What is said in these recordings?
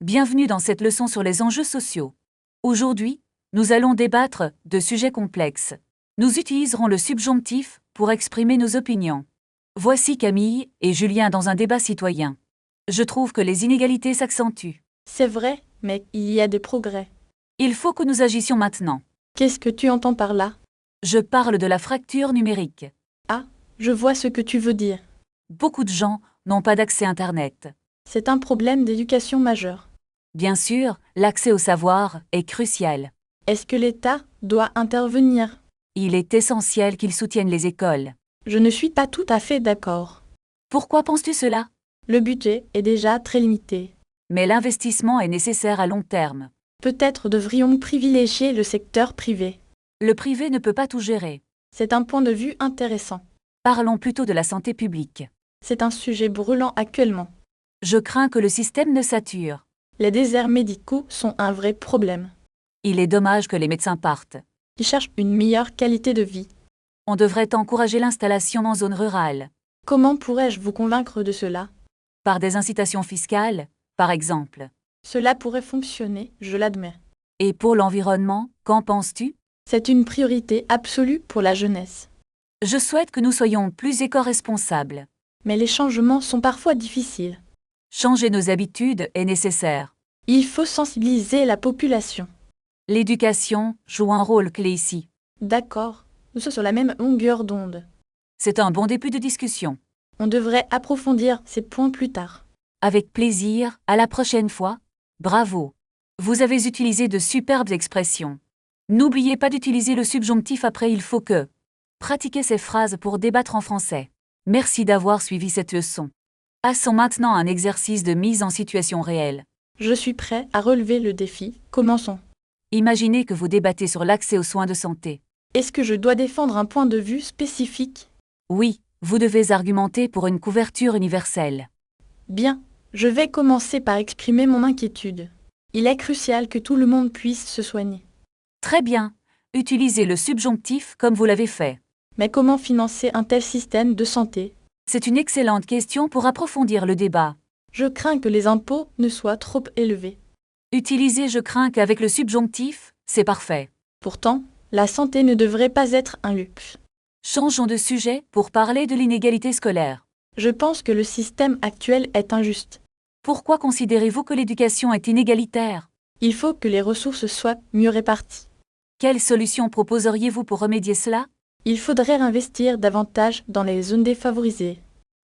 Bienvenue dans cette leçon sur les enjeux sociaux. Aujourd'hui, nous allons débattre de sujets complexes. Nous utiliserons le subjonctif pour exprimer nos opinions. Voici Camille et Julien dans un débat citoyen. Je trouve que les inégalités s'accentuent. C'est vrai, mais il y a des progrès. Il faut que nous agissions maintenant. Qu'est-ce que tu entends par là? Je parle de la fracture numérique. Ah, je vois ce que tu veux dire. Beaucoup de gens n'ont pas d'accès Internet. C'est un problème d'éducation majeur. Bien sûr, l'accès au savoir est crucial. Est-ce que l'État doit intervenir? Il est essentiel qu'il soutienne les écoles. Je ne suis pas tout à fait d'accord. Pourquoi penses-tu cela? Le budget est déjà très limité. Mais l'investissement est nécessaire à long terme. Peut-être devrions-nous privilégier le secteur privé. Le privé ne peut pas tout gérer. C'est un point de vue intéressant. Parlons plutôt de la santé publique. C'est un sujet brûlant actuellement. Je crains que le système ne sature. Les déserts médicaux sont un vrai problème. Il est dommage que les médecins partent. Ils cherchent une meilleure qualité de vie. On devrait encourager l'installation en zone rurale. Comment pourrais-je vous convaincre de cela? Par des incitations fiscales, par exemple. Cela pourrait fonctionner, je l'admets. Et pour l'environnement, qu'en penses-tu? C'est une priorité absolue pour la jeunesse. Je souhaite que nous soyons plus éco-responsables. Mais les changements sont parfois difficiles. Changer nos habitudes est nécessaire. Il faut sensibiliser la population. L'éducation joue un rôle clé ici. D'accord, nous sommes sur la même longueur d'onde. C'est un bon début de discussion. On devrait approfondir ces points plus tard. Avec plaisir, à la prochaine fois. Bravo. Vous avez utilisé de superbes expressions. N'oubliez pas d'utiliser le subjonctif après il faut que. Pratiquez ces phrases pour débattre en français. Merci d'avoir suivi cette leçon. Passons maintenant à un exercice de mise en situation réelle. Je suis prêt à relever le défi. Commençons. Imaginez que vous débattez sur l'accès aux soins de santé. Est-ce que je dois défendre un point de vue spécifique? Oui, vous devez argumenter pour une couverture universelle. Bien, je vais commencer par exprimer mon inquiétude. Il est crucial que tout le monde puisse se soigner. Très bien. Utilisez le subjonctif comme vous l'avez fait. Mais comment financer un tel système de santé? C'est une excellente question pour approfondir le débat. Je crains que les impôts ne soient trop élevés. Utilisez je crains qu'avec le subjonctif, c'est parfait. Pourtant, la santé ne devrait pas être un luxe. Changeons de sujet pour parler de l'inégalité scolaire. Je pense que le système actuel est injuste. Pourquoi considérez-vous que l'éducation est inégalitaire? Il faut que les ressources soient mieux réparties. Quelles solutions proposeriez-vous pour remédier cela? Il faudrait investir davantage dans les zones défavorisées.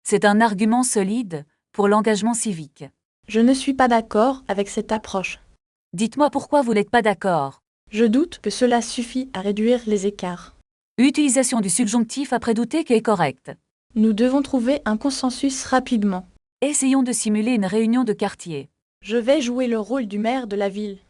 C'est un argument solide pour l'engagement civique. Je ne suis pas d'accord avec cette approche. Dites-moi pourquoi vous n'êtes pas d'accord. Je doute que cela suffit à réduire les écarts. Utilisation du subjonctif après douter qui est correcte. Nous devons trouver un consensus rapidement. Essayons de simuler une réunion de quartier. Je vais jouer le rôle du maire de la ville.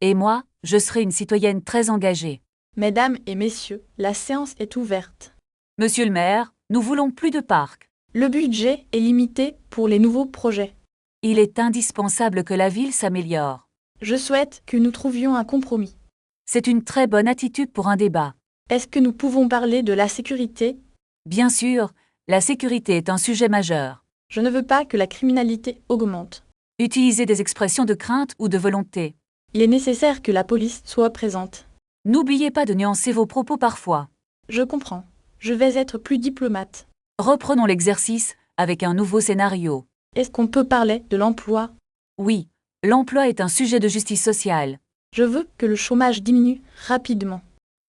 Et moi, je serai une citoyenne très engagée. Mesdames et messieurs, la séance est ouverte. Monsieur le maire, nous voulons plus de parcs. Le budget est limité pour les nouveaux projets. Il est indispensable que la ville s'améliore. Je souhaite que nous trouvions un compromis. C'est une très bonne attitude pour un débat. Est-ce que nous pouvons parler de la sécurité? Bien sûr, la sécurité est un sujet majeur. Je ne veux pas que la criminalité augmente. Utilisez des expressions de crainte ou de volonté. Il est nécessaire que la police soit présente. N'oubliez pas de nuancer vos propos parfois. Je comprends. Je vais être plus diplomate. Reprenons l'exercice avec un nouveau scénario. Est-ce qu'on peut parler de l'emploi? Oui, l'emploi est un sujet de justice sociale. Je veux que le chômage diminue rapidement.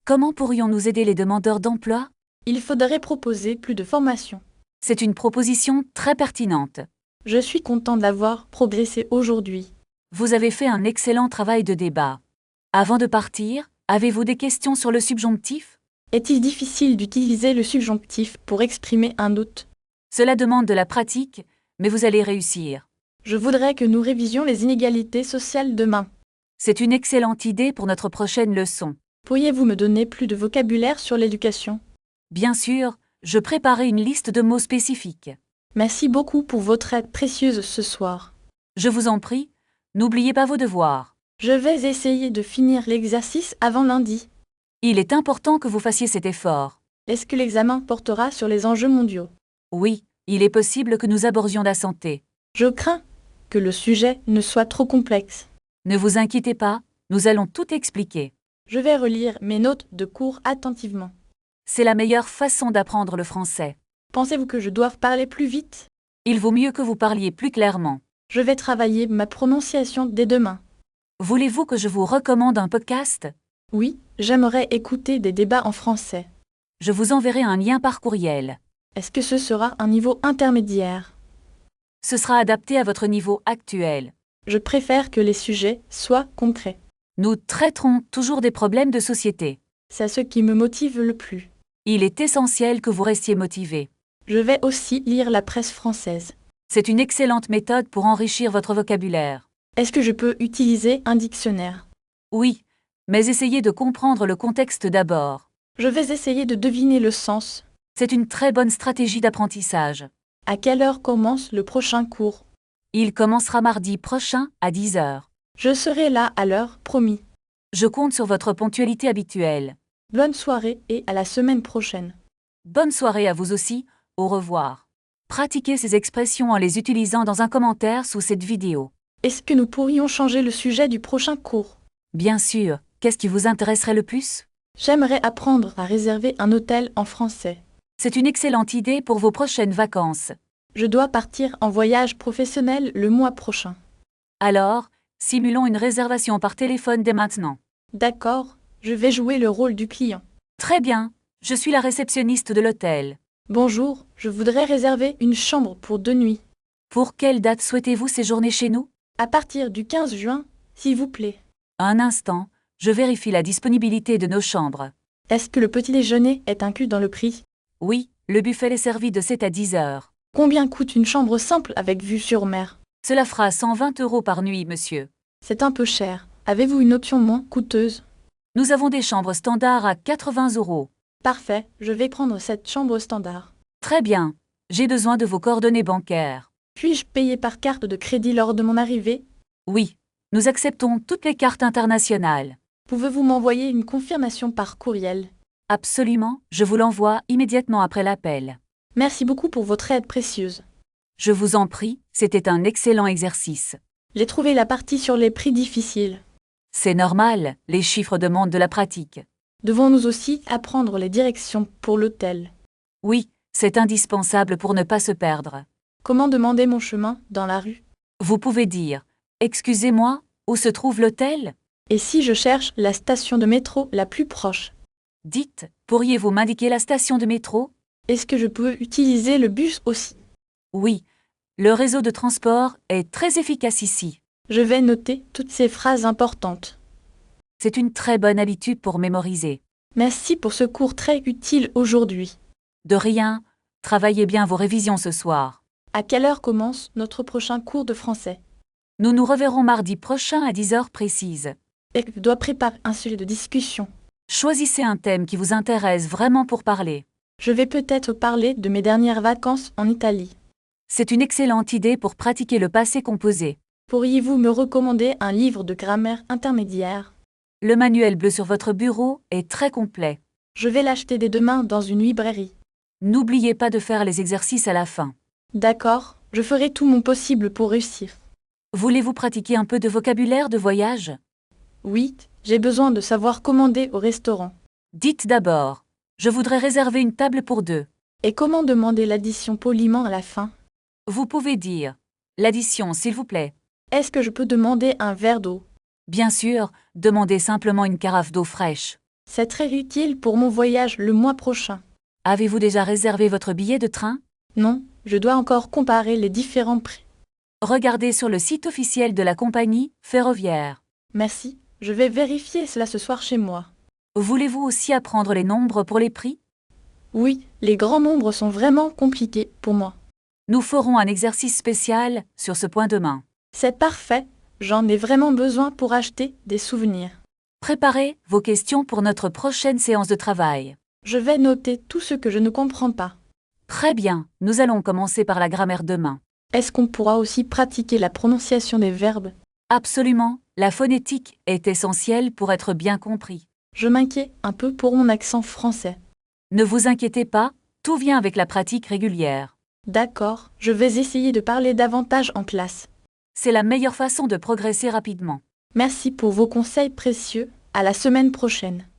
Comment pourrions-nous aider les demandeurs d'emploi? Il faudrait proposer plus de formation. C'est une proposition très pertinente. Je suis content d'avoir progressé aujourd'hui. Vous avez fait un excellent travail de débat. Avant de partir, avez-vous des questions sur le subjonctif? Est-il difficile d'utiliser le subjonctif pour exprimer un doute? Cela demande de la pratique, mais vous allez réussir. Je voudrais que nous révisions les inégalités sociales demain. C'est une excellente idée pour notre prochaine leçon. Pourriez-vous me donner plus de vocabulaire sur l'éducation? Bien sûr, je préparais une liste de mots spécifiques. Merci beaucoup pour votre aide précieuse ce soir. Je vous en prie, n'oubliez pas vos devoirs. Je vais essayer de finir l'exercice avant lundi. Il est important que vous fassiez cet effort. Est-ce que l'examen portera sur les enjeux mondiaux? Oui, il est possible que nous abordions la santé. Je crains que le sujet ne soit trop complexe. Ne vous inquiétez pas, nous allons tout expliquer. Je vais relire mes notes de cours attentivement. C'est la meilleure façon d'apprendre le français. Pensez-vous que je doive parler plus vite? Il vaut mieux que vous parliez plus clairement. Je vais travailler ma prononciation dès demain. Voulez-vous que je vous recommande un podcast? Oui, j'aimerais écouter des débats en français. Je vous enverrai un lien par courriel. Est-ce que ce sera un niveau intermédiaire? Ce sera adapté à votre niveau actuel. Je préfère que les sujets soient concrets. Nous traiterons toujours des problèmes de société. C'est ce qui me motive le plus. Il est essentiel que vous restiez motivé. Je vais aussi lire la presse française. C'est une excellente méthode pour enrichir votre vocabulaire. Est-ce que je peux utiliser un dictionnaire? Oui, mais essayez de comprendre le contexte d'abord. Je vais essayer de deviner le sens. C'est une très bonne stratégie d'apprentissage. À quelle heure commence le prochain cours? Il commencera mardi prochain à 10 heures. Je serai là à l'heure, promis. Je compte sur votre ponctualité habituelle. Bonne soirée et à la semaine prochaine. Bonne soirée à vous aussi, au revoir. Pratiquez ces expressions en les utilisant dans un commentaire sous cette vidéo. Est-ce que nous pourrions changer le sujet du prochain cours? Bien sûr, qu'est-ce qui vous intéresserait le plus? J'aimerais apprendre à réserver un hôtel en français. C'est une excellente idée pour vos prochaines vacances. Je dois partir en voyage professionnel le mois prochain. Alors, simulons une réservation par téléphone dès maintenant. D'accord, je vais jouer le rôle du client. Très bien, je suis la réceptionniste de l'hôtel. Bonjour, je voudrais réserver une chambre pour 2 nuits. Pour quelle date souhaitez-vous séjourner chez nous? À partir du 15 juin, s'il vous plaît. Un instant, je vérifie la disponibilité de nos chambres. Est-ce que le petit déjeuner est inclus dans le prix? Oui, le buffet est servi de 7 à 10 heures. Combien coûte une chambre simple avec vue sur mer? Cela fera 120 € par nuit, monsieur. C'est un peu cher. Avez-vous une option moins coûteuse? Nous avons des chambres standards à 80 €. Parfait, je vais prendre cette chambre standard. Très bien, j'ai besoin de vos coordonnées bancaires. Puis-je payer par carte de crédit lors de mon arrivée? Oui, nous acceptons toutes les cartes internationales. Pouvez-vous m'envoyer une confirmation par courriel? Absolument, je vous l'envoie immédiatement après l'appel. Merci beaucoup pour votre aide précieuse. Je vous en prie, c'était un excellent exercice. J'ai trouvé la partie sur les prix difficiles. C'est normal, les chiffres demandent de la pratique. Devons-nous aussi apprendre les directions pour l'hôtel? Oui, c'est indispensable pour ne pas se perdre. Comment demander mon chemin dans la rue? Vous pouvez dire « Excusez-moi, où se trouve l'hôtel ?» Et si je cherche la station de métro la plus proche? Dites « Pourriez-vous m'indiquer la station de métro ?» Est-ce que je peux utiliser le bus aussi? Oui, le réseau de transport est très efficace ici. Je vais noter toutes ces phrases importantes. C'est une très bonne habitude pour mémoriser. Merci pour ce cours très utile aujourd'hui. De rien, travaillez bien vos révisions ce soir. À quelle heure commence notre prochain cours de français? Nous nous reverrons mardi prochain à 10 heures précises. Et je dois préparer un sujet de discussion. Choisissez un thème qui vous intéresse vraiment pour parler. Je vais peut-être parler de mes dernières vacances en Italie. C'est une excellente idée pour pratiquer le passé composé. Pourriez-vous me recommander un livre de grammaire intermédiaire? Le manuel bleu sur votre bureau est très complet. Je vais l'acheter dès demain dans une librairie. N'oubliez pas de faire les exercices à la fin. D'accord, je ferai tout mon possible pour réussir. Voulez-vous pratiquer un peu de vocabulaire de voyage? Oui, j'ai besoin de savoir commander au restaurant. Dites d'abord « Je voudrais réserver une table pour deux ». Et comment demander l'addition poliment à la fin? Vous pouvez dire « L'addition, s'il vous plaît ». Est-ce que je peux demander un verre d'eau? Bien sûr, demandez simplement une carafe d'eau fraîche. C'est très utile pour mon voyage le mois prochain. Avez-vous déjà réservé votre billet de train? Non, je dois encore comparer les différents prix. Regardez sur le site officiel de la compagnie ferroviaire. Merci, je vais vérifier cela ce soir chez moi. Voulez-vous aussi apprendre les nombres pour les prix? Oui, les grands nombres sont vraiment compliqués pour moi. Nous ferons un exercice spécial sur ce point demain. C'est parfait, j'en ai vraiment besoin pour acheter des souvenirs. Préparez vos questions pour notre prochaine séance de travail. Je vais noter tout ce que je ne comprends pas. Très bien, nous allons commencer par la grammaire demain. Est-ce qu'on pourra aussi pratiquer la prononciation des verbes? Absolument, la phonétique est essentielle pour être bien compris. Je m'inquiète un peu pour mon accent français. Ne vous inquiétez pas, tout vient avec la pratique régulière. D'accord, je vais essayer de parler davantage en classe. C'est la meilleure façon de progresser rapidement. Merci pour vos conseils précieux. À la semaine prochaine.